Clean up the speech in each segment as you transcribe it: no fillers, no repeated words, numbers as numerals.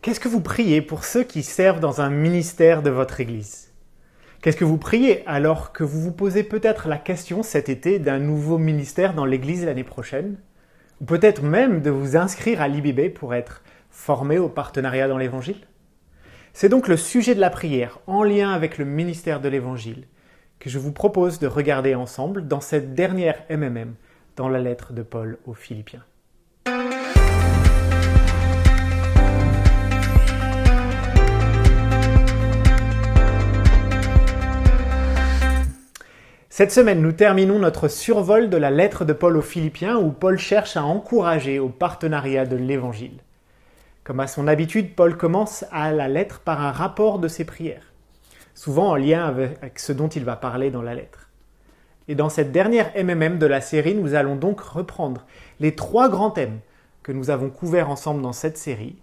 Qu'est-ce que vous priez pour ceux qui servent dans un ministère de votre Église? Qu'est-ce que vous priez alors que vous vous posez peut-être la question cet été d'un nouveau ministère dans l'Église l'année prochaine? Ou peut-être même de vous inscrire à l'IBB pour être formé au partenariat dans l'Évangile? C'est donc le sujet de la prière, en lien avec le ministère de l'Évangile, que je vous propose de regarder ensemble dans cette dernière MMM, dans la lettre de Paul aux Philippiens. Cette semaine, nous terminons notre survol de la lettre de Paul aux Philippiens où Paul cherche à encourager au partenariat de l'Évangile. Comme à son habitude, Paul commence à la lettre par un rapport de ses prières, souvent en lien avec ce dont il va parler dans la lettre. Et dans cette dernière MMM de la série, nous allons donc reprendre les 3 grands thèmes que nous avons couverts ensemble dans cette série,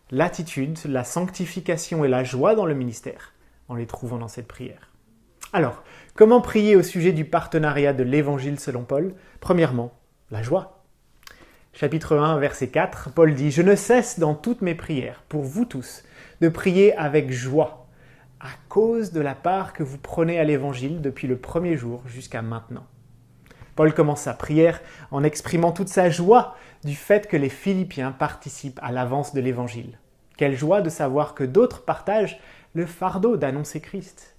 l'attitude, la sanctification et la joie dans le ministère, en les trouvant dans cette prière. Alors, comment prier au sujet du partenariat de l'Évangile selon Paul? Premièrement, la joie. Chapitre 1, verset 4, Paul dit « Je ne cesse dans toutes mes prières, pour vous tous, de prier avec joie, à cause de la part que vous prenez à l'Évangile depuis le premier jour jusqu'à maintenant. » Paul commence sa prière en exprimant toute sa joie du fait que les Philippiens participent à l'avance de l'Évangile. Quelle joie de savoir que d'autres partagent le fardeau d'annoncer Christ.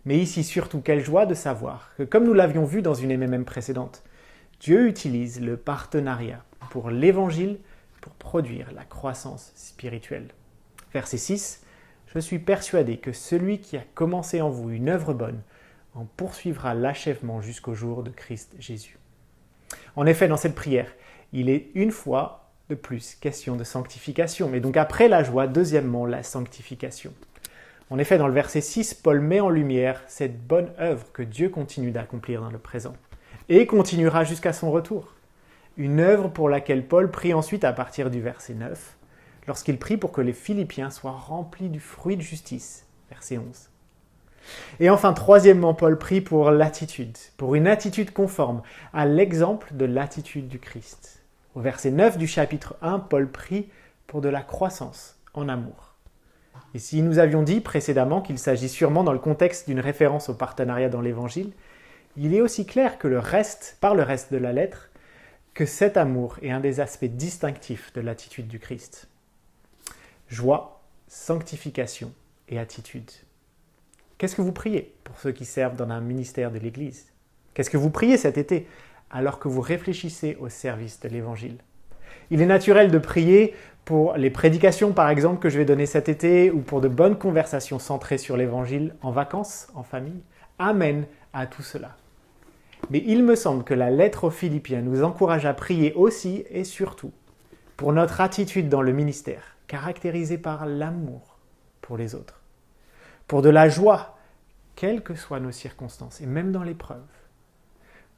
Mais ici surtout, quelle joie de savoir que, comme nous l'avions vu dans une MMM précédente, Dieu utilise le partenariat pour l'Évangile pour produire la croissance spirituelle. Verset 6, « Je suis persuadé que celui qui a commencé en vous une œuvre bonne en poursuivra l'achèvement jusqu'au jour de Christ Jésus. » En effet, dans cette prière, il est une fois de plus question de sanctification. Et donc après la joie, deuxièmement, la sanctification. En effet, dans le verset 6, Paul met en lumière cette bonne œuvre que Dieu continue d'accomplir dans le présent et continuera jusqu'à son retour. Une œuvre pour laquelle Paul prie ensuite à partir du verset 9, lorsqu'il prie pour que les Philippiens soient remplis du fruit de justice, verset 11. Et enfin, troisièmement, Paul prie pour l'attitude, pour une attitude conforme à l'exemple de l'attitude du Christ. Au verset 9 du chapitre 1, Paul prie pour de la croissance en amour. Et si nous avions dit précédemment qu'il s'agit sûrement dans le contexte d'une référence au partenariat dans l'Évangile, il est aussi clair que par le reste de la lettre, que cet amour est un des aspects distinctifs de l'attitude du Christ. Joie, sanctification et attitude. Qu'est-ce que vous priez pour ceux qui servent dans un ministère de l'Église? Qu'est-ce que vous priez cet été alors que vous réfléchissez au service de l'Évangile? Il est naturel de prier pour les prédications, par exemple, que je vais donner cet été, ou pour de bonnes conversations centrées sur l'Évangile en vacances, en famille. Amen à tout cela. Mais il me semble que la lettre aux Philippiens nous encourage à prier aussi et surtout pour notre attitude dans le ministère, caractérisée par l'amour pour les autres, pour de la joie, quelles que soient nos circonstances, et même dans l'épreuve,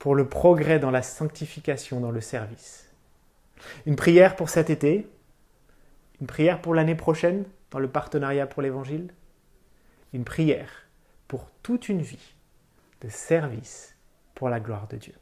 pour le progrès dans la sanctification dans le service. Une prière pour cet été, une prière pour l'année prochaine dans le partenariat pour l'Évangile, une prière pour toute une vie de service pour la gloire de Dieu.